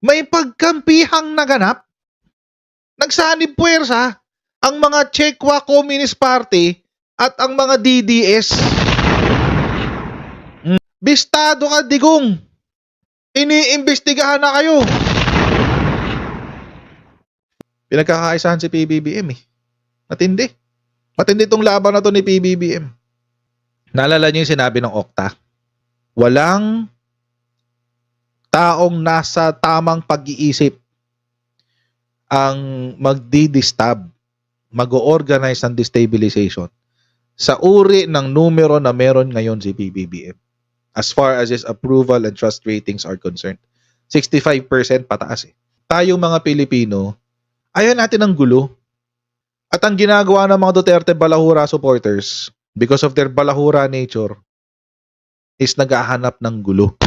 may pagkampihang naganap. Nagsanib puwersa ang mga Chekwa Communist Party at ang mga DDS. Bistado ka, digong. Iniimbestigahan na kayo. Pinagkakaisahan si PBBM eh. Matindi. Matindi itong laban na to ni PBBM. Naalala niyo yung sinabi ng Okta? Walang taong nasa tamang pag-iisip ang magdi-distab, mag-organize ng destabilization sa uri ng numero na meron ngayon si PBBM. As far as his approval and trust ratings are concerned. 65% pataas eh. Tayong mga Pilipino, ayaw natin ng gulo. At ang ginagawa ng mga Duterte Balahura supporters, because of their balahura nature, is naghahanap ng gulo.